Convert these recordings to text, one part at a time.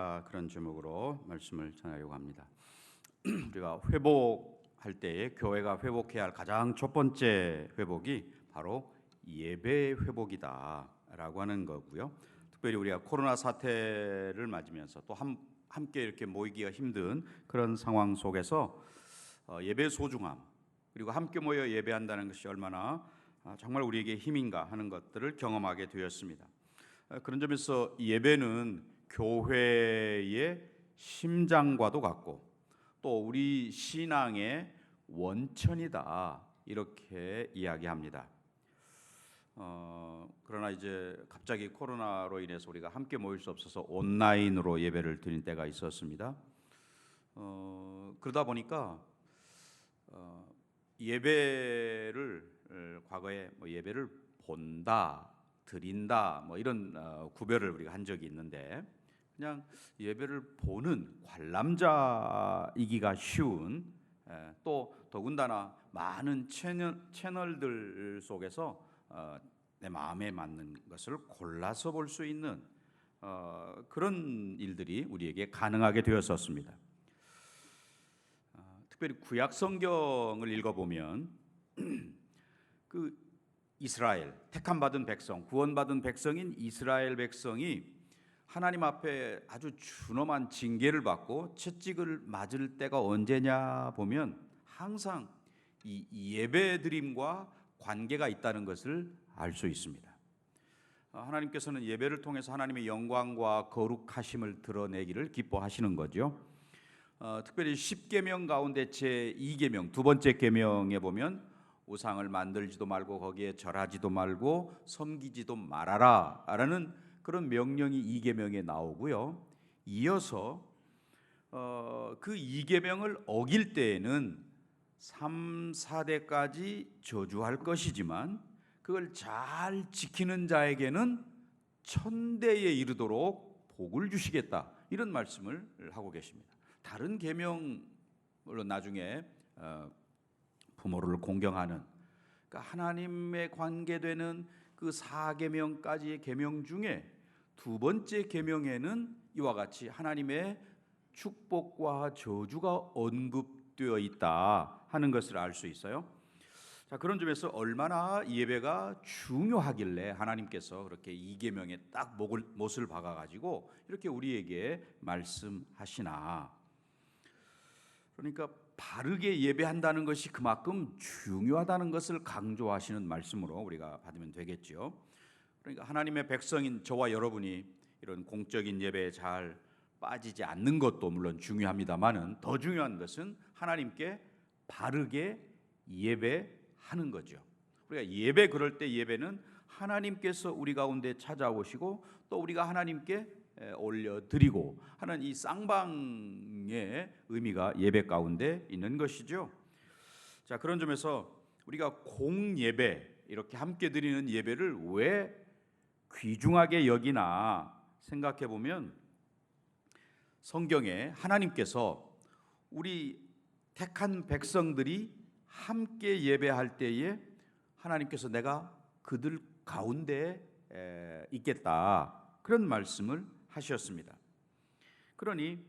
안녕하십니까. 그런 제목으로 말씀을 전하려고 합니다. 우리가 회복할 때에 교회가 회복해야 할 가장 첫 번째 회복이 바로 예배 회복이다라고 하는 거고요. 특별히 우리가 코로나 사태를 맞으면서 또 함께 이렇게 모이기가 힘든 그런 상황 속에서 예배의 소중함, 그리고 함께 모여 예배한다는 것이 얼마나 정말 우리에게 힘인가 하는 것들을 경험하게 되었습니다. 그런 점에서 예배는 교회의 심장과도 같고 또 우리 신앙의 원천이다, 이렇게 이야기합니다. 그러나 이제 갑자기 코로나로 인해서 우리가 함께 모일 수 없어서 온라인으로 예배를 드린 때가 있었습니다. 그러다 보니까 예배를 과거에 예배를 본다, 드린다 이런 구별을 우리가 한 적이 있는데, 그냥 예배를 보는 관람자이기가 쉬운, 또 더군다나 많은 채널들 속에서 내 마음에 맞는 것을 골라서 볼 수 있는 그런 일들이 우리에게 가능하게 되었었습니다. 특별히 구약 성경을 읽어보면 그 이스라엘, 택함 받은 백성, 구원받은 백성인 이스라엘 백성이 하나님 앞에 아주 준엄한 징계를 받고 채찍을 맞을 때가 언제냐 보면 항상 이 예배드림과 관계가 있다는 것을 알 수 있습니다. 하나님께서는 예배를 통해서 하나님의 영광과 거룩하심을 드러내기를 기뻐하시는 거죠. 특별히 10계명 가운데 제2계명, 두 번째 계명에 보면 우상을 만들지도 말고 거기에 절하지도 말고 섬기지도 말아라 라는 그런 명령이 2계명에 나오고요. 이어서 그 2계명을 어길 때에는 3, 4대까지 저주할 것이지만 그걸 잘 지키는 자에게는 천대에 이르도록 복을 주시겠다, 이런 말씀을 하고 계십니다. 다른 계명, 물론 나중에 부모를 공경하는, 그러니까 하나님에 관계되는 그 4계명까지의 계명 중에 두 번째 계명에는 이와 같이 하나님의 축복과 저주가 언급되어 있다 하는 것을 알 수 있어요. 자, 그런 점에서 얼마나 예배가 중요하길래 하나님께서 그렇게 2계명에 딱 못을 박아가지고 이렇게 우리에게 말씀하시나. 그러니까 바르게 예배한다는 것이 그만큼 중요하다는 것을 강조하시는 말씀으로 우리가 받으면 되겠죠. 그러니까 하나님의 백성인 저와 여러분이 이런 공적인 예배에 잘 빠지지 않는 것도 물론 중요합니다만은 더 중요한 것은 하나님께 바르게 예배하는 거죠. 우리가 예배, 그럴 때 예배는 하나님께서 우리 가운데 찾아오시고 또 우리가 하나님께 올려드리고 하는 이 쌍방의 의미가 예배 가운데 있는 것이죠. 자, 그런 점에서 우리가 공예배, 이렇게 함께 드리는 예배를 왜 귀중하게 여기나 생각해 보면, 성경에 하나님께서 우리 택한 백성들이 함께 예배할 때에 하나님께서 내가 그들 가운데 있겠다, 그런 말씀을 하셨습니다. 그러니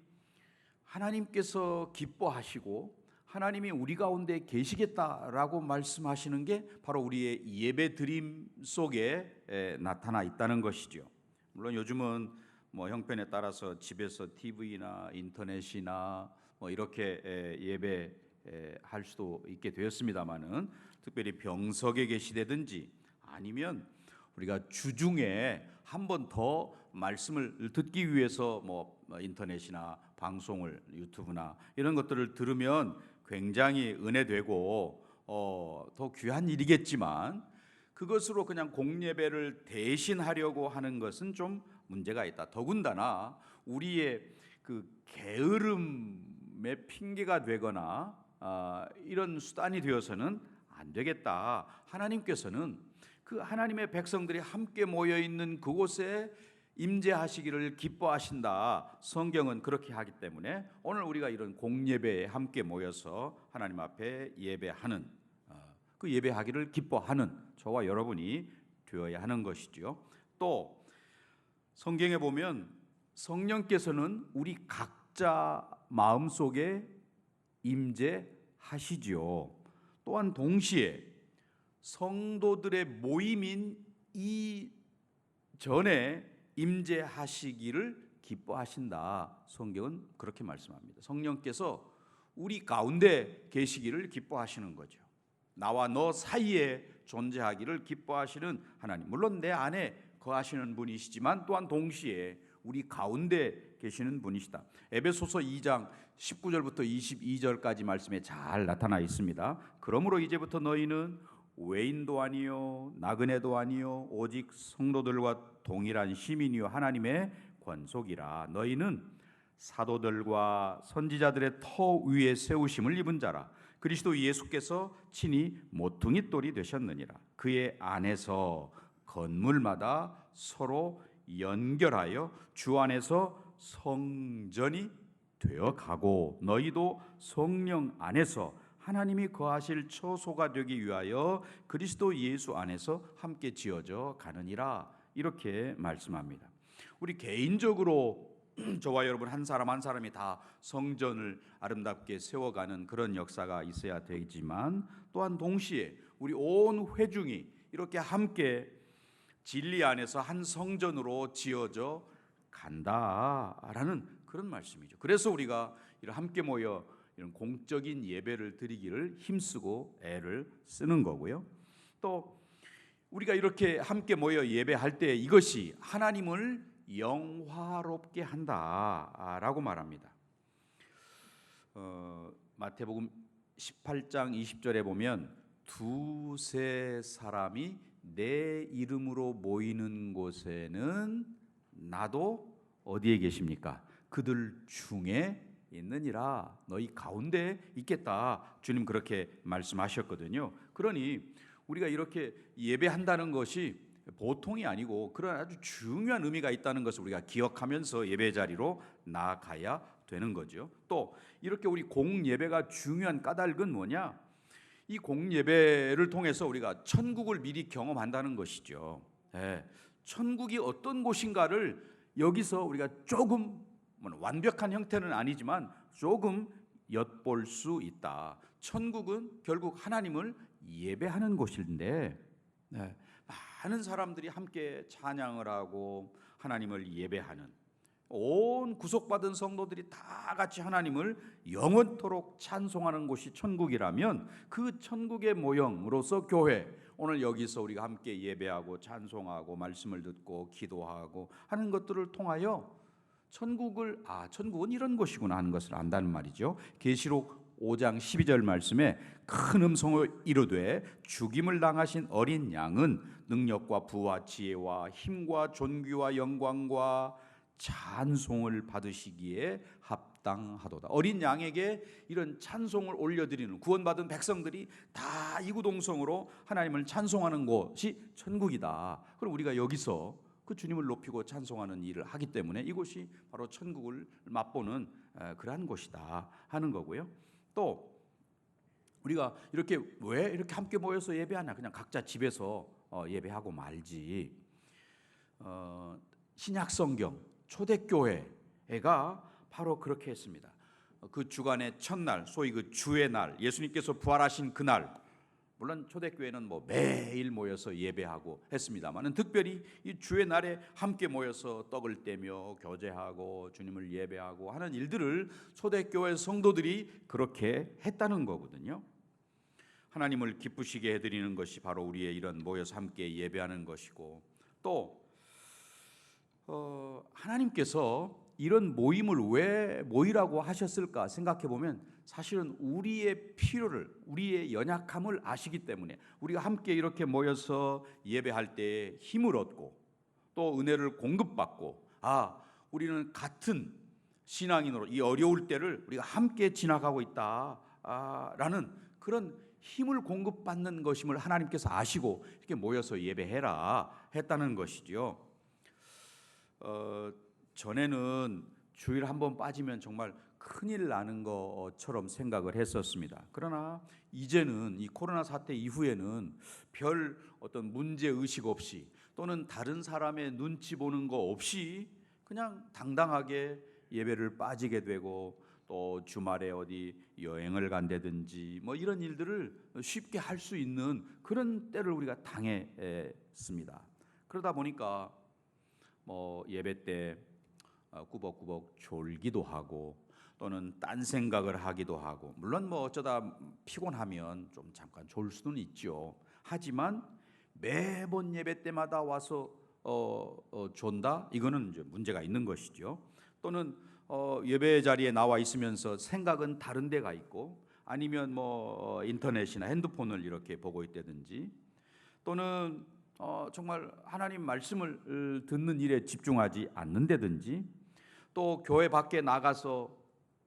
하나님께서 기뻐하시고 하나님이 우리 가운데 계시겠다라고 말씀하시는 게 바로 우리의 예배 드림 속에 나타나 있다는 것이죠. 물론 요즘은 형편에 따라서 집에서 TV나 인터넷이나 이렇게 예배할 수도 있게 되었습니다만은, 특별히 병석에 계시다든지 아니면 우리가 주중에 한 번 더 말씀을 듣기 위해서 인터넷이나 방송을, 유튜브나 이런 것들을 들으면 굉장히 은혜되고 더 귀한 일이겠지만, 그것으로 그냥 공예배를 대신하려고 하는 것은 좀 문제가 있다. 더군다나 우리의 그 게으름의 핑계가 되거나 이런 수단이 되어서는 안 되겠다. 하나님께서는 그 하나님의 백성들이 함께 모여 있는 그곳에 임재하시기를 기뻐하신다. 성경은 그렇게 하기 때문에 오늘 우리가 이런 공예배에 함께 모여서 하나님 앞에 예배하는, 그 예배하기를 기뻐하는 저와 여러분이 되어야 하는 것이죠. 또 성경에 보면 성령께서는 우리 각자 마음속에 임재하시지요. 또한 동시에 성도들의 모임인 이 전에 임재하시기를 기뻐하신다. 성경은 그렇게 말씀합니다. 성령께서 우리 가운데 계시기를 기뻐하시는 거죠. 나와 너 사이에 존재하기를 기뻐하시는 하나님. 물론 내 안에 거하시는 분이시지만 또한 동시에 우리 가운데 계시는 분이시다. 에베소서 2장 19절부터 22절까지 말씀에 잘 나타나 있습니다. 그러므로 이제부터 너희는 외인도 아니요 나그네도 아니요 오직 성도들과 동일한 시민이요 하나님의 권속이라. 너희는 사도들과 선지자들의 터 위에 세우심을 입은 자라. 그리스도 예수께서 친히 모퉁이 돌이 되셨느니라. 그의 안에서 건물마다 서로 연결하여 주 안에서 성전이 되어가고 너희도 성령 안에서 하나님이 거하실 처소가 되기 위하여 그리스도 예수 안에서 함께 지어져 가느니라. 이렇게 말씀합니다. 우리 개인적으로 저와 여러분 한 사람 한 사람이 다 성전을 아름답게 세워가는 그런 역사가 있어야 되지만 또한 동시에 우리 온 회중이 이렇게 함께 진리 안에서 한 성전으로 지어져 간다라는 그런 말씀이죠. 그래서 우리가 함께 모여 이런 공적인 예배를 드리기를 힘쓰고 애를 쓰는 거고요. 또 우리가 이렇게 함께 모여 예배할 때 이것이 하나님을 영화롭게 한다라고 말합니다. 마태복음 18장 20절에 보면 두세 사람이 내 이름으로 모이는 곳에는 나도 어디에 계십니까? 그들 중에 있느니라. 너희 가운데 있겠다. 주님 그렇게 말씀하셨거든요. 그러니 우리가 이렇게 예배한다는 것이 보통이 아니고 그런 아주 중요한 의미가 있다는 것을 우리가 기억하면서 예배 자리로 나아가야 되는 거죠. 또 이렇게 우리 공예배가 중요한 까닭은 뭐냐? 이 공예배를 통해서 우리가 천국을 미리 경험한다는 것이죠. 천국이 어떤 곳인가를 여기서 우리가 조금 완벽한 형태는 아니지만 조금 엿볼 수 있다. 천국은 결국 하나님을 예배하는 곳인데 많은 사람들이 함께 찬양을 하고 하나님을 예배하는, 온 구속받은 성도들이 다 같이 하나님을 영원토록 찬송하는 곳이 천국이라면 그 천국의 모형으로서 교회, 오늘 여기서 우리가 함께 예배하고 찬송하고 말씀을 듣고 기도하고 하는 것들을 통하여 천국은 이런 곳이구나 하는 것을 안다는 말이죠. 계시록 5장 12절 말씀에 큰 음성으로 이르되 죽임을 당하신 어린 양은 능력과 부와 지혜와 힘과 존귀와 영광과 찬송을 받으시기에 합당하도다. 어린 양에게 이런 찬송을 올려드리는 구원받은 백성들이 다 이구동성으로 하나님을 찬송하는 곳이 천국이다. 그럼 우리가 여기서 그 주님을 높이고 찬송하는 일을 하기 때문에 이곳이 바로 천국을 맛보는 그러한 곳이다 하는 거고요. 또 우리가 이렇게 왜 이렇게 함께 모여서 예배하냐? 그냥 각자 집에서 예배하고 말지. 신약성경 초대교회가 바로 그렇게 했습니다. 그 주간의 첫날, 소위 그 주의 날, 예수님께서 부활하신 그날, 물론 초대교회는 매일 모여서 예배하고 했습니다만 특별히 이 주의 날에 함께 모여서 떡을 떼며 교제하고 주님을 예배하고 하는 일들을 초대교회 성도들이 그렇게 했다는 거거든요. 하나님을 기쁘시게 해드리는 것이 바로 우리의 이런 모여서 함께 예배하는 것이고, 또 하나님께서 이런 모임을 왜 모이라고 하셨을까 생각해 보면 사실은 우리의 필요를, 우리의 연약함을 아시기 때문에 우리가 함께 이렇게 모여서 예배할 때 힘을 얻고 또 은혜를 공급받고, 우리는 같은 신앙인으로 이 어려울 때를 우리가 함께 지나가고 있다라는 그런 힘을 공급받는 것임을 하나님께서 아시고 이렇게 모여서 예배해라 했다는 것이죠. 전에는 주일 한번 빠지면 정말 큰일 나는 것처럼 생각을 했었습니다. 그러나 이제는 이 코로나 사태 이후에는 별 어떤 문제 의식 없이 또는 다른 사람의 눈치 보는 거 없이 그냥 당당하게 예배를 빠지게 되고 또 주말에 어디 여행을 간다든지 뭐 이런 일들을 쉽게 할 수 있는 그런 때를 우리가 당했습니다. 그러다 보니까 뭐 예배 때 꾸벅꾸벅 졸기도 하고 또는 딴 생각을 하기도 하고, 물론 뭐 어쩌다 피곤하면 좀 잠깐 졸 수는 있죠. 하지만 매번 예배 때마다 와서 존다? 이거는 이제 문제가 있는 것이죠. 또는 예배 자리에 나와 있으면서 생각은 다른 데가 있고, 아니면 뭐 인터넷이나 핸드폰을 이렇게 보고 있다든지, 또는 정말 하나님 말씀을 듣는 일에 집중하지 않는다든지, 또 교회 밖에 나가서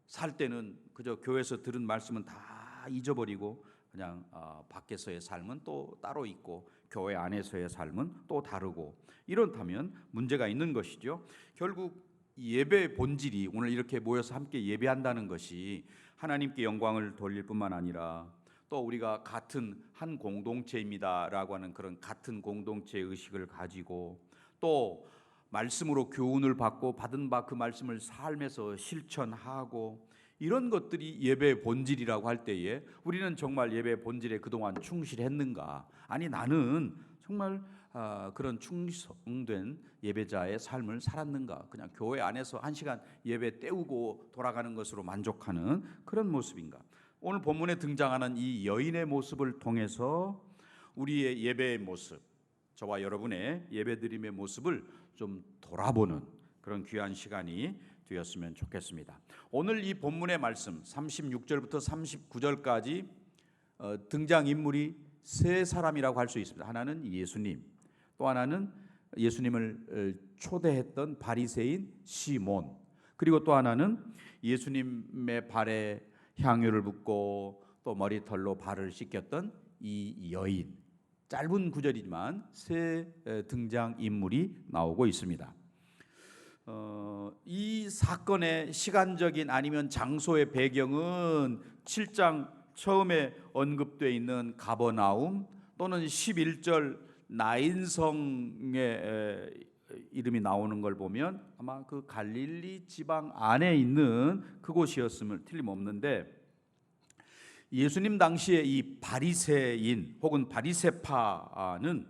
살 때는 그저 교회에서 들은 말씀은 다 잊어버리고 그냥 밖에서의 삶은 또 따로 있고 교회 안에서의 삶은 또 다르고, 이렇다면 문제가 있는 것이죠. 결국 예배의 본질이, 오늘 이렇게 모여서 함께 예배한다는 것이 하나님께 영광을 돌릴 뿐만 아니라 또 우리가 같은 한 공동체입니다라고 하는 그런 같은 공동체 의식을 가지고 또 말씀으로 교훈을 받고 받은 바 그 말씀을 삶에서 실천하고, 이런 것들이 예배의 본질이라고 할 때에 우리는 정말 예배의 본질에 그동안 충실했는가? 아니, 나는 정말 그런 충성된 예배자의 삶을 살았는가? 그냥 교회 안에서 한 시간 예배 때우고 돌아가는 것으로 만족하는 그런 모습인가? 오늘 본문에 등장하는 이 여인의 모습을 통해서 우리의 예배의 모습, 저와 여러분의 예배드림의 모습을 좀 돌아보는 그런 귀한 시간이 되었으면 좋겠습니다. 오늘 이 본문의 말씀 36절부터 39절까지 등장인물이 세 사람이라고 할 수 있습니다. 하나는 예수님, 또 하나는 예수님을 초대했던 바리새인 시몬, 그리고 또 하나는 예수님의 발에 향유를 붓고 또 머리털로 발을 씻겼던 이 여인. 짧은 구절이지만 세 등장 인물이 나오고 있습니다. 이 사건의 시간적인 아니면 장소의 배경은 7장 처음에 언급되어 있는 가버나움 또는 11절 나인성의 이름이 나오는 걸 보면 아마 그 갈릴리 지방 안에 있는 그곳이었음을 틀림없는데, 예수님 당시에 이 바리새인 혹은 바리새파는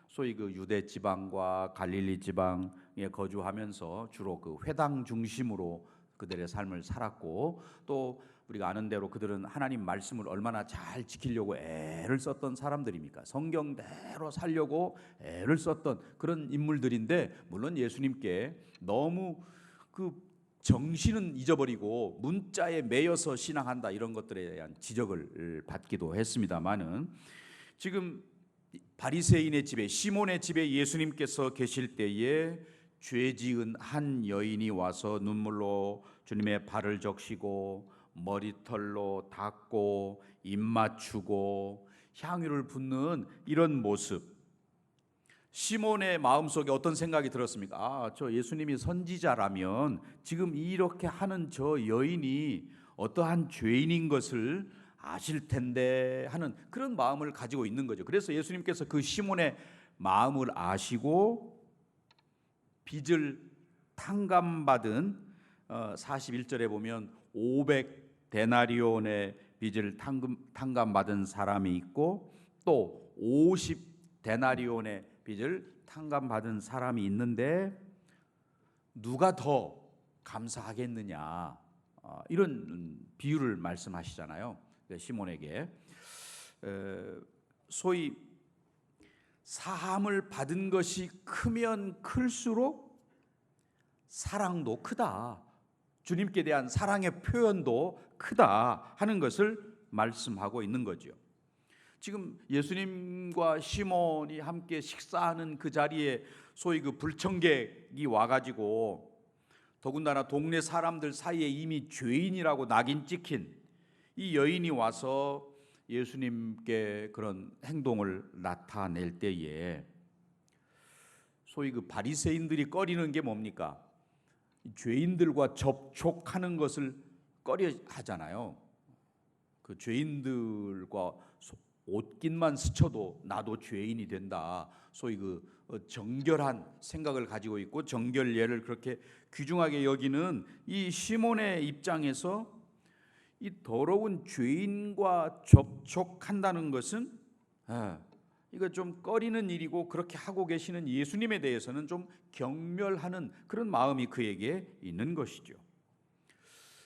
소위 그 유대 지방과 갈릴리 지방에 거주하면서 주로 그 회당 중심으로 그들의 삶을 살았고, 또 우리가 아는 대로 그들은 하나님 말씀을 얼마나 잘 지키려고 애를 썼던 사람들입니까? 성경대로 살려고 애를 썼던 그런 인물들인데, 물론 예수님께 너무 그 정신은 잊어버리고 문자에 매여서 신앙한다, 이런 것들에 대한 지적을 받기도 했습니다만은, 지금 바리새인의 집에, 시몬의 집에 예수님께서 계실 때에 죄 지은 한 여인이 와서 눈물로 주님의 발을 적시고 머리털로 닦고 입 맞추고 향유를 붓는 이런 모습, 시몬의 마음속에 어떤 생각이 들었습니까? 저 예수님이 선지자라면 지금 이렇게 하는 저 여인이 어떠한 죄인인 것을 아실 텐데 하는 그런 마음을 가지고 있는 거죠. 그래서 예수님께서 그 시몬의 마음을 아시고 빚을 탕감받은 41절에 보면 500데나리온의 빚을 탕감받은 사람이 있고 또 50데나리온의 빚을 탕감받은 사람이 있는데 누가 더 감사하겠느냐, 이런 비유를 말씀하시잖아요. 시몬에게 소위 사함을 받은 것이 크면 클수록 사랑도 크다, 주님께 대한 사랑의 표현도 크다 하는 것을 말씀하고 있는 거죠. 지금 예수님과 시몬이 함께 식사하는 그 자리에 소위 그 불청객이 와가지고, 더군다나 동네 사람들 사이에 이미 죄인이라고 낙인 찍힌 이 여인이 와서 예수님께 그런 행동을 나타낼 때에 소위 그 바리새인들이 꺼리는 게 뭡니까? 죄인들과 접촉하는 것을 꺼려 하잖아요. 그 죄인들과 옷깃만 스쳐도 나도 죄인이 된다. 소위 그 정결한 생각을 가지고 있고 정결례를 그렇게 귀중하게 여기는 이 시몬의 입장에서 이 더러운 죄인과 접촉한다는 것은 이거 좀 꺼리는 일이고, 그렇게 하고 계시는 예수님에 대해서는 좀 경멸하는 그런 마음이 그에게 있는 것이죠.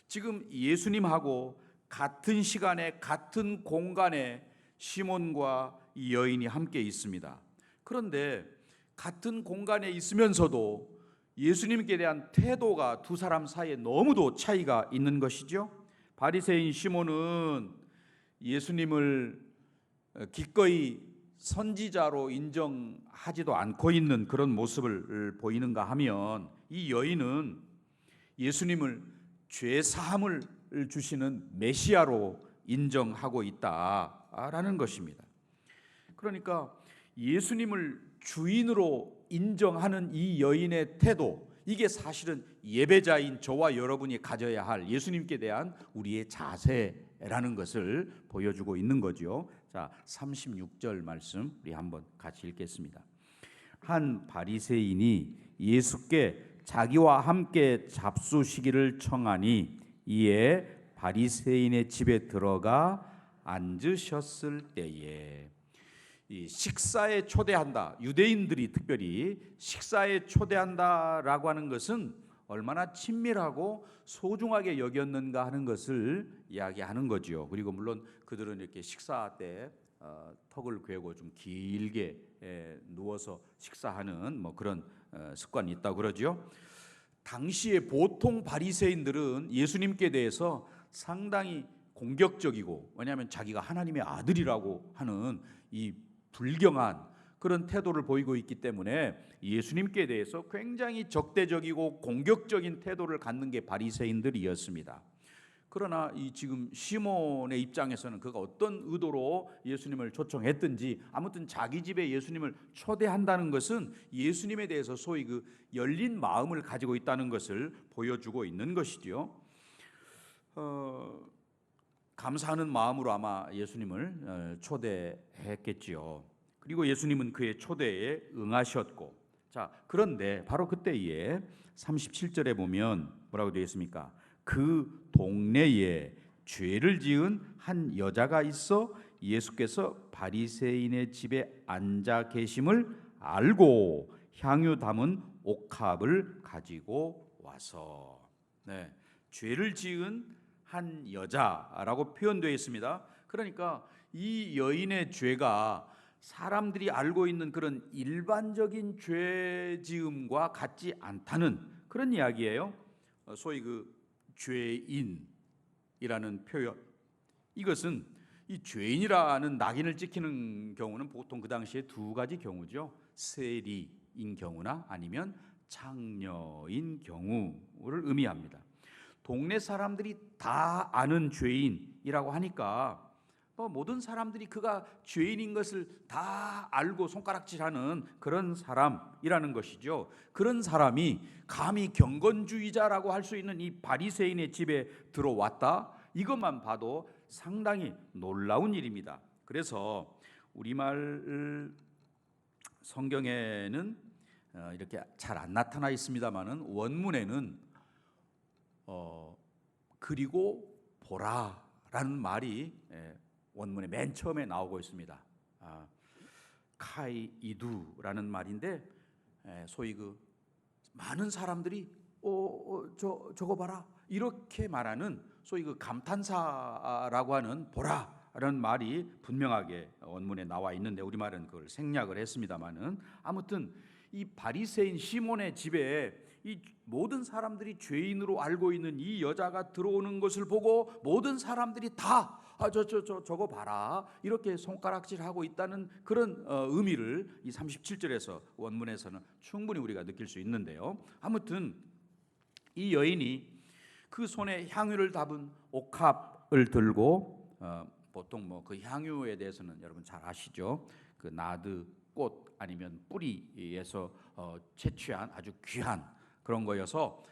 지금 예수님하고 같은 시간에 같은 공간에 시몬과 이 여인이 함께 있습니다. 그런데 같은 공간에 있으면서도 예수님께 대한 태도가 두 사람 사이에 너무도 차이가 있는 것이죠. 바리새인 시몬은 예수님을 기꺼이 선지자로 인정하지도 않고 있는 그런 모습을 보이는가 하면, 이 여인은 예수님을 죄 사함을 주시는 메시아로 인정하고 있다라는 것입니다. 그러니까 예수님을 주인으로 인정하는 이 여인의 태도, 이게 사실은 예배자인 저와 여러분이 가져야 할 예수님께 대한 우리의 자세라는 것을 보여주고 있는 거죠. 자, 36절 말씀 우리 한번 같이 읽겠습니다. 한 바리새인이 예수께 자기와 함께 잡수시기를 청하니 이에 바리새인의 집에 들어가 앉으셨을 때에, 이 식사에 초대한다, 유대인들이 특별히 식사에 초대한다라고 하는 것은 얼마나 친밀하고 소중하게 여겼는가 하는 것을 이야기하는 거죠. 그리고 물론 그들은 이렇게 식사 때 턱을 괴고 좀 길게 누워서 식사하는 뭐 그런 습관이 있다고 그러죠. 당시에 보통 바리새인들은 예수님께 대해서 상당히 공격적이고, 왜냐하면 자기가 하나님의 아들이라고 하는 이 불경한 그런 태도를 보이고 있기 때문에 예수님께 대해서 굉장히 적대적이고 공격적인 태도를 갖는 게 바리새인들이었습니다. 그러나 이 지금 시몬의 입장에서는 그가 어떤 의도로 예수님을 초청했든지 아무튼 자기 집에 예수님을 초대한다는 것은 예수님에 대해서 소위 그 열린 마음을 가지고 있다는 것을 보여주고 있는 것이죠. 감사하는 마음으로 아마 예수님을 초대했겠지요. 그리고 예수님은 그의 초대에 응하셨고, 자, 그런데 바로 그때에 37절에 보면 뭐라고 되어 있습니까? 그 동네에 죄를 지은 한 여자가 있어 예수께서 바리새인의 집에 앉아 계심을 알고 향유 담은 옥합을 가지고 와서, 죄를 지은 한 여자라고 표현되어 있습니다. 그러니까 이 여인의 죄가 사람들이 알고 있는 그런 일반적인 죄 지음과 같지 않다는 그런 이야기예요. 소위 그 죄인이라는 표현, 이것은 이 죄인이라는 낙인을 찍히는 경우는 보통 그 당시에 두 가지 경우죠. 세리인 경우나 아니면 창녀인 경우를 의미합니다. 동네 사람들이 다 아는 죄인이라고 하니까 모든 사람들이 그가 죄인인 것을 다 알고 손가락질하는 그런 사람이라는 것이죠. 그런 사람이 감히 경건주의자라고 할 수 있는 이 바리새인의 집에 들어왔다, 이것만 봐도 상당히 놀라운 일입니다. 그래서 우리말 성경에는 이렇게 잘 안 나타나 있습니다만은 원문에는 그리고 보라라는 말이 원문의 맨 처음에 나오고 있습니다. 카이이두라는 말인데, 소위 그 많은 사람들이 저거 봐라 이렇게 말하는 소위 그 감탄사라고 하는 보라라는 말이 분명하게 원문에 나와 있는데 우리말은 그걸 생략을 했습니다만은, 아무튼 이 바리새인 시몬의 집에 이 모든 사람들이 죄인으로 알고 있는 이 여자가 들어오는 것을 보고 모든 사람들이 다 저거 봐라 이렇게 손가락질하고 있다는 그런 의미를 이 37절에서 원문에서는 충분히 우리가 느낄 수 있는데요. 아무튼 이 여인이 그 손에 향유를 담은 옥합을 들고, 보통 뭐 그 향유에 대해서는 여러분 잘 아시죠? 그 나드 꽃 아니면 뿌리에서 채취한 아주 귀한 그런 거여서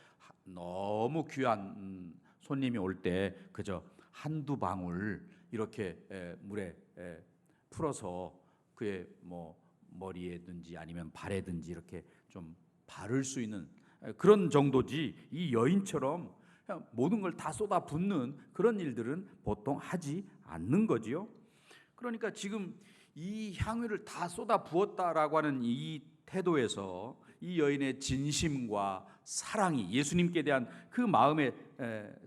너무 귀한 손님이 올 때 그저 한두 방울 이렇게 물에 풀어서 그의 뭐 머리에든지 아니면 발에든지 이렇게 좀 바를 수 있는 그런 정도지, 이 여인처럼 그냥 모든 걸 다 쏟아붓는 그런 일들은 보통 하지 않는 거지요. 그러니까 지금 이 향유를 다 쏟아부었다라고 하는 이 태도에서 이 여인의 진심과 사랑이, 예수님께 대한 그 마음의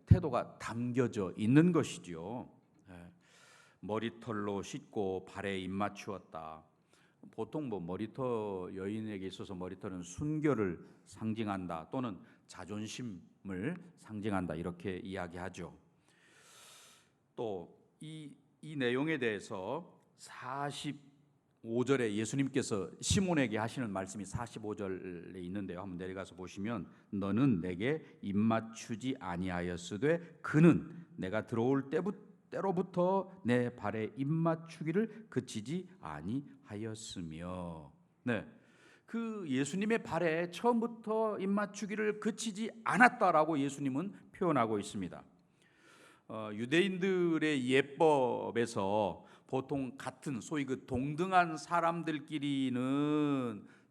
태도가 담겨져 있는 것이지요. 머리털로 씻고 발에 입맞추었다. 보통 뭐 머리털, 여인에게 있어서 머리털은 순결을 상징한다 또는 자존심을 상징한다 이렇게 이야기하죠. 또 이 내용에 대해서 45절에 예수님께서 시몬에게 하시는 말씀이 45절에 있는데요. 한번 내려가서 보시면, 너는 내게 입맞추지 아니하였으되 그는 내가 들어올 때로부터 내 발에 입맞추기를 그치지 아니하였으며. 네, 그 예수님의 발에 처음부터 입맞추기를 그치지 않았다라고 예수님은 표현하고 있습니다. 유대인들의 예법에서 보통 같은 소위 그 동등한 사람들끼리는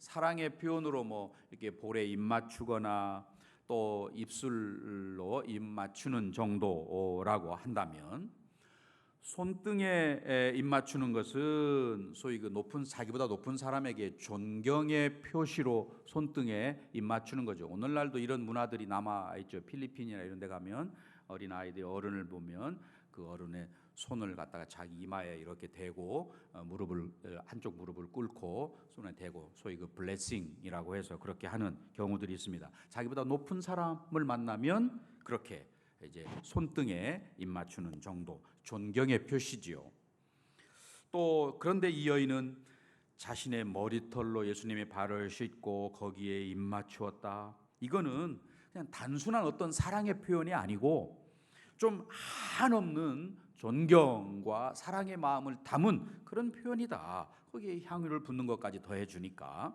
사랑의 표현으로 뭐 이렇게 볼에 입 맞추거나 또 입술로 입 맞추는 정도라고 한다면, 손등에 입 맞추는 것은 소위 그 자기보다 높은 사람에게 존경의 표시로 손등에 입 맞추는 거죠. 오늘날도 이런 문화들이 남아 있죠. 필리핀이나 이런 데 가면 어린 아이들이 어른을 보면 그 어른의 손을 갖다가 자기 이마에 이렇게 대고 한쪽 무릎을 꿇고 손에 대고 소위 그 블레싱이라고 해서 그렇게 하는 경우들이 있습니다. 자기보다 높은 사람을 만나면 그렇게 이제 손등에 입 맞추는 정도, 존경의 표시지요. 또 그런데 이 여인은 자신의 머리털로 예수님의 발을 씻고 거기에 입 맞추었다. 이거는 그냥 단순한 어떤 사랑의 표현이 아니고 좀 한없는 존경과 사랑의 마음을 담은 그런 표현이다. 거기에 향유를 붓는 것까지 더해 주니까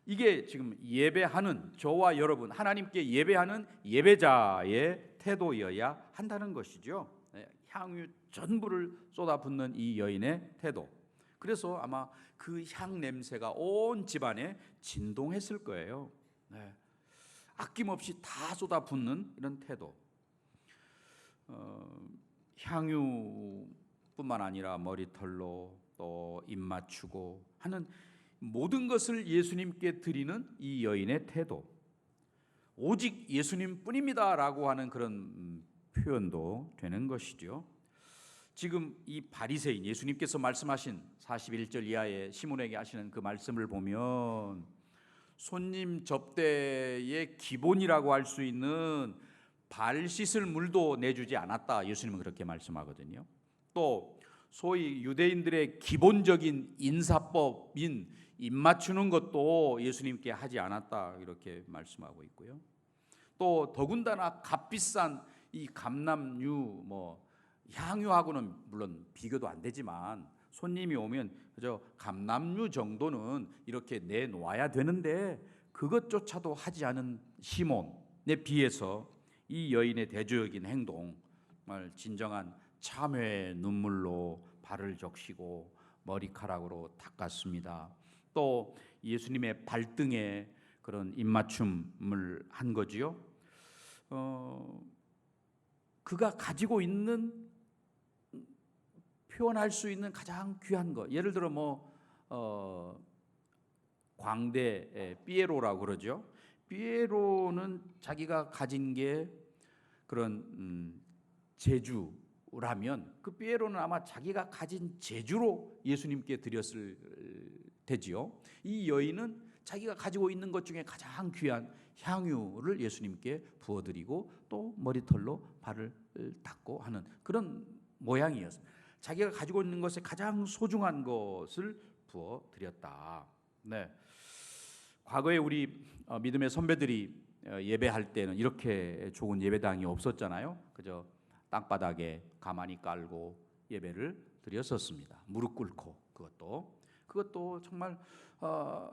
이게 지금 예배하는 저와 여러분, 하나님께 예배하는 예배자의 태도여야 한다는 것이죠. 향유 전부를 쏟아붓는 이 여인의 태도. 그래서 아마 그 향 냄새가 온 집안에 진동했을 거예요. 아낌없이 다 쏟아붓는 이런 태도. 향유뿐만 아니라 머리털로 또 입 맞추고 하는 모든 것을 예수님께 드리는 이 여인의 태도, 오직 예수님뿐입니다라고 하는 그런 표현도 되는 것이죠. 지금 이 바리새인, 예수님께서 말씀하신 41절 이하의 시몬에게 하시는 그 말씀을 보면 손님 접대의 기본이라고 할 수 있는 발 씻을 물도 내주지 않았다, 예수님은 그렇게 말씀하거든요. 또 소위 유대인들의 기본적인 인사법인 입 맞추는 것도 예수님께 하지 않았다 이렇게 말씀하고 있고요. 또 더군다나 값비싼 이 감람류 향유하고는 물론 비교도 안 되지만 손님이 오면 그저 감람류 정도는 이렇게 내놓아야 되는데 그것조차도 하지 않은 시몬에 비해서 이 여인의 대조적인 행동, 정말 진정한 참회의 눈물로 발을 적시고 머리카락으로 닦았습니다. 또 예수님의 발등에 그런 입맞춤을 한 거지요. 그가 가지고 있는, 표현할 수 있는 가장 귀한 것, 예를 들어 광대 피에로라고 그러죠. 피에로는 자기가 가진 게 그런 제주라면 그 피에로는 아마 자기가 가진 제주로 예수님께 드렸을 테지요. 이 여인은 자기가 가지고 있는 것 중에 가장 귀한 향유를 예수님께 부어드리고 또 머리털로 발을 닦고 하는 그런 모양이었습니다. 자기가 가지고 있는 것에 가장 소중한 것을 부어드렸다. 네. 과거에 우리 믿음의 선배들이 예배할 때는 이렇게 좋은 예배당이 없었잖아요. 그저 땅바닥에 가만히 깔고 예배를 드렸었습니다. 무릎 꿇고 그것도 정말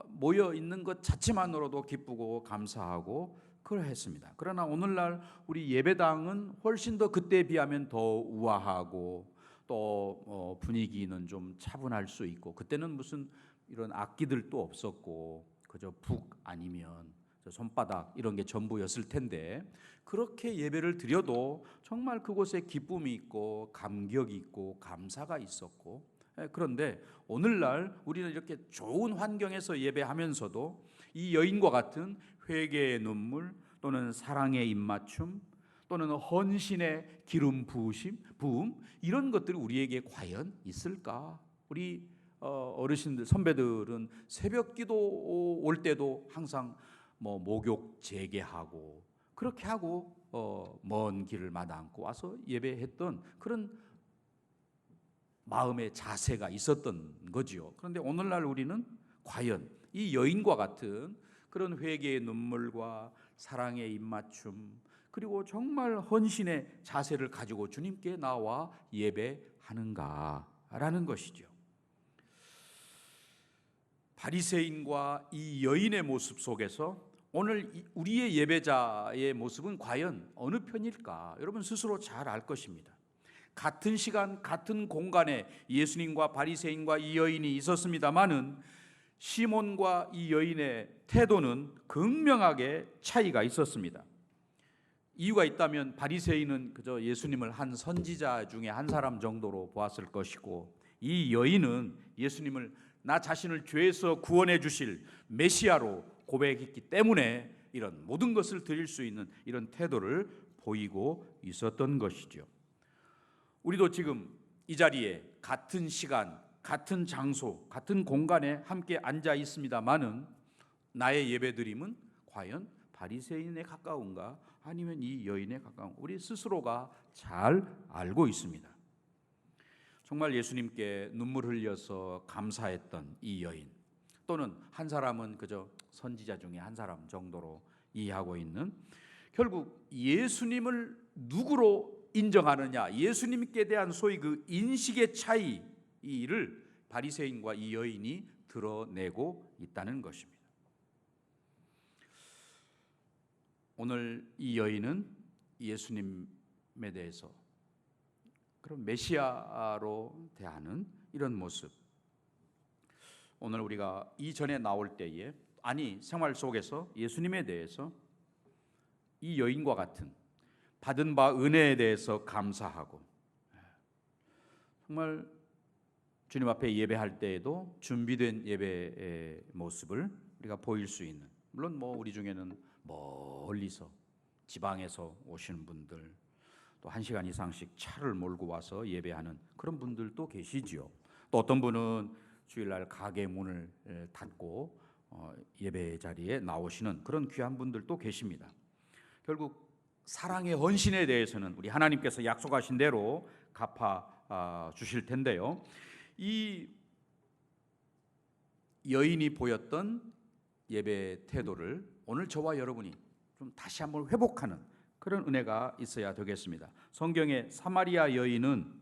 모여 있는 것 자체만으로도 기쁘고 감사하고 그러했습니다. 그러나 오늘날 우리 예배당은 훨씬 더 그때에 비하면 더 우아하고 또 분위기는 좀 차분할 수 있고, 그때는 무슨 이런 악기들도 없었고 그저 북 아니면 손바닥 이런 게 전부였을 텐데, 그렇게 예배를 드려도 정말 그곳에 기쁨이 있고 감격이 있고 감사가 있었고, 그런데 오늘날 우리는 이렇게 좋은 환경에서 예배하면서도 이 여인과 같은 회개의 눈물 또는 사랑의 입맞춤 또는 헌신의 기름 부음 이런 것들이 우리에게 과연 있을까? 우리 어르신들 선배들은 새벽 기도 올 때도 항상 목욕 재개하고 그렇게 하고 먼 길을 마다않고 와서 예배했던 그런 마음의 자세가 있었던 거지요. 그런데 오늘날 우리는 과연 이 여인과 같은 그런 회개의 눈물과 사랑의 입맞춤 그리고 정말 헌신의 자세를 가지고 주님께 나와 예배하는가라는 것이죠. 바리새인과 이 여인의 모습 속에서 오늘 우리의 예배자의 모습은 과연 어느 편일까? 여러분 스스로 잘 알 것입니다. 같은 시간 같은 공간에 예수님과 바리새인과 이 여인이 있었습니다마는 시몬과 이 여인의 태도는 극명하게 차이가 있었습니다. 이유가 있다면 바리새인은 그저 예수님을 한 선지자 중에 한 사람 정도로 보았을 것이고, 이 여인은 예수님을 나 자신을 죄에서 구원해 주실 메시아로 고백했기 때문에 이런 모든 것을 드릴 수 있는 이런 태도를 보이고 있었던 것이죠. 우리도 지금 이 자리에 같은 시간, 같은 장소, 같은 공간에 함께 앉아 있습니다마는 나의 예배드림은 과연 바리새인에 가까운가 아니면 이 여인에 가까운가, 우리 스스로가 잘 알고 있습니다. 정말 예수님께 눈물 흘려서 감사했던 이 여인, 또는 한 사람은 그저 선지자 중에 한 사람 정도로 이해하고 있는, 결국 예수님을 누구로 인정하느냐, 예수님께 대한 소위 그 인식의 차이를 바리새인과 이 여인이 드러내고 있다는 것입니다. 오늘 이 여인은 예수님에 대해서 그런 메시아로 대하는 이런 모습, 오늘 우리가 이전에 나올 때에 생활 속에서 예수님에 대해서 이 여인과 같은 받은 바 은혜에 대해서 감사하고, 정말 주님 앞에 예배할 때에도 준비된 예배의 모습을 우리가 보일 수 있는, 물론 우리 중에는 멀리서 지방에서 오시는 분들, 또 1시간 이상씩 차를 몰고 와서 예배하는 그런 분들도 계시지요. 또 어떤 분은 주일날 가게 문을 닫고 예배 자리에 나오시는 그런 귀한 분들도 계십니다. 결국 사랑의 헌신에 대해서는 우리 하나님께서 약속하신 대로 갚아 주실 텐데요, 이 여인이 보였던 예배 태도를 오늘 저와 여러분이 좀 다시 한번 회복하는 그런 은혜가 있어야 되겠습니다. 성경의 사마리아 여인은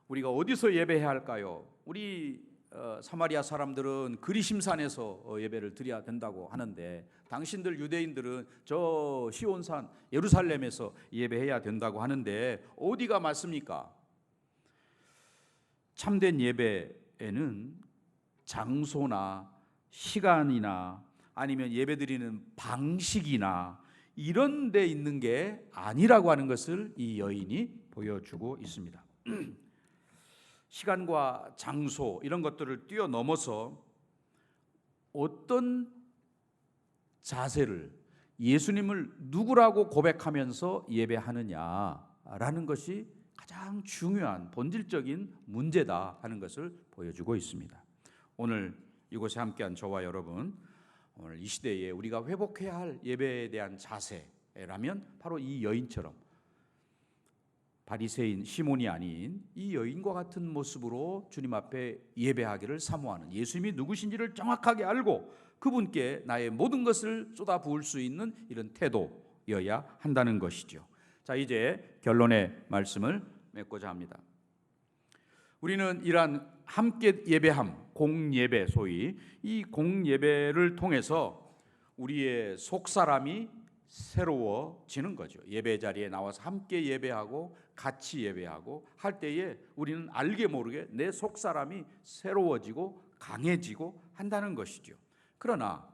우리가 어디서 예배해야 할까요? 우리 사마리아 사람들은 그리심산에서 예배를 드려야 된다고 하는데, 당신들 유대인들은 저 시온산 예루살렘에서 예배해야 된다고 하는데 어디가 맞습니까? 참된 예배에는 장소나 시간이나 아니면 예배드리는 방식이나 이런 데 있는 게 아니라고 하는 것을 이 여인이 보여주고 있습니다. 시간과 장소 이런 것들을 뛰어넘어서 어떤 자세를, 예수님을 누구라고 고백하면서 예배하느냐라는 것이 가장 중요한 본질적인 문제다 하는 것을 보여주고 있습니다. 오늘 이곳에 함께한 저와 여러분, 오늘 이 시대에 우리가 회복해야 할 예배에 대한 자세라면 바로 이 여인처럼 바리새인 시몬이 아닌 이 여인과 같은 모습으로 주님 앞에 예배하기를 사모하는, 예수님이 누구신지를 정확하게 알고 그분께 나의 모든 것을 쏟아부을 수 있는 이런 태도여야 한다는 것이죠. 자, 이제 결론의 말씀을 맺고자 합니다. 우리는 이러한 함께 예배함, 공예배, 소위 이 공예배를 통해서 우리의 속사람이 새로워지는 거죠. 예배 자리에 나와서 함께 예배하고 같이 예배하고 할 때에 우리는 알게 모르게 내 속사람이 새로워지고 강해지고 한다는 것이죠. 그러나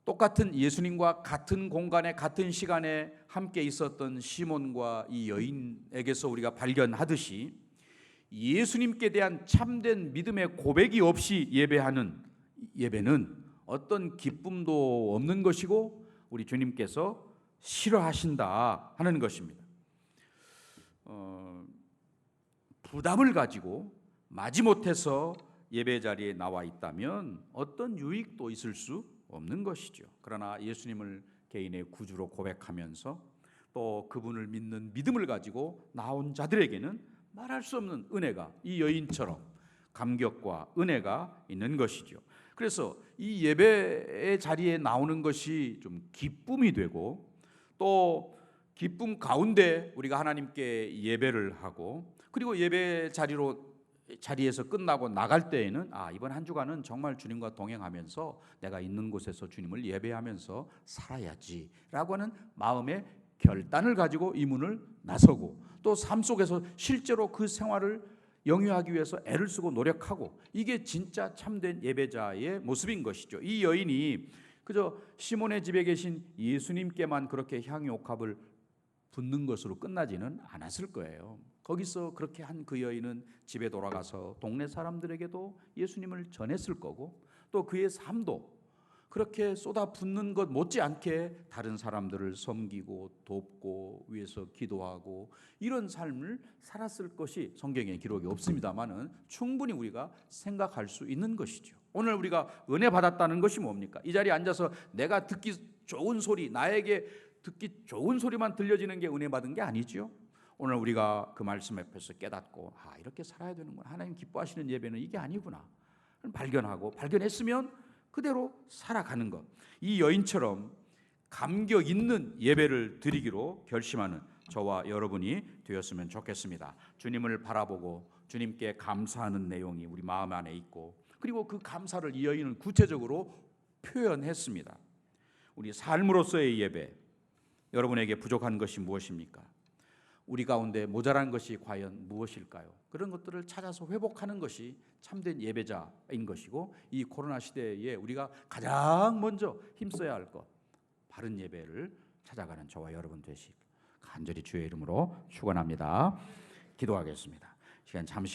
똑같은 예수님과 같은 공간에 같은 시간에 함께 있었던 시몬과 이 여인에게서 우리가 발견하듯이 예수님께 대한 참된 믿음의 고백이 없이 예배하는 예배는 어떤 기쁨도 없는 것이고 우리 주님께서 싫어하신다 하는 것입니다. 부담을 가지고 마지못해서 예배 자리에 나와 있다면 어떤 유익도 있을 수 없는 것이죠. 그러나 예수님을 개인의 구주로 고백하면서 또 그분을 믿는 믿음을 가지고 나온 자들에게는 말할 수 없는 은혜가 이 여인처럼 감격과 은혜가 있는 것이죠. 그래서 이 예배의 자리에 나오는 것이 좀 기쁨이 되고 또 기쁨 가운데 우리가 하나님께 예배를 하고 그리고 예배 자리에서 끝나고 나갈 때에는 이번 한 주간은 정말 주님과 동행하면서 내가 있는 곳에서 주님을 예배하면서 살아야지라고 하는 마음의 결단을 가지고 이 문을 나서고 또 삶 속에서 실제로 그 생활을 영위하기 위해서 애를 쓰고 노력하고 이게 진짜 참된 예배자의 모습인 것이죠. 이 여인이 그저 시몬의 집에 계신 예수님께만 그렇게 향유옥합을 붓는 것으로 끝나지는 않았을 거예요. 거기서 그렇게 한 그 여인은 집에 돌아가서 동네 사람들에게도 예수님을 전했을 거고 또 그의 삶도 그렇게 쏟아붓는 것 못지않게 다른 사람들을 섬기고 돕고 위해서 기도하고 이런 삶을 살았을 것이 성경에 기록이 없습니다만은 충분히 우리가 생각할 수 있는 것이죠. 오늘 우리가 은혜 받았다는 것이 뭡니까? 이 자리에 앉아서 내가 듣기 좋은 소리, 나에게 듣기 좋은 소리만 들려지는 게 은혜 받은 게 아니죠. 오늘 우리가 그 말씀 앞에서 깨닫고 이렇게 살아야 되는구나. 하나님 기뻐하시는 예배는 이게 아니구나. 발견하고 발견했으면 그대로 살아가는 것. 이 여인처럼 감격 있는 예배를 드리기로 결심하는 저와 여러분이 되었으면 좋겠습니다. 주님을 바라보고 주님께 감사하는 내용이 우리 마음 안에 있고 그리고 그 감사를 이 여인은 구체적으로 표현했습니다. 우리 삶으로서의 예배, 여러분에게 부족한 것이 무엇입니까? 우리 가운데 모자란 것이 과연 무엇일까요? 그런 것들을 찾아서 회복하는 것이 참된 예배자인 것이고 이 코로나 시대에 우리가 가장 먼저 힘써야 할 것, 바른 예배를 찾아가는 저와 여러분 되시길 간절히 주의 이름으로 축원합니다. 기도하겠습니다. 시간 잠시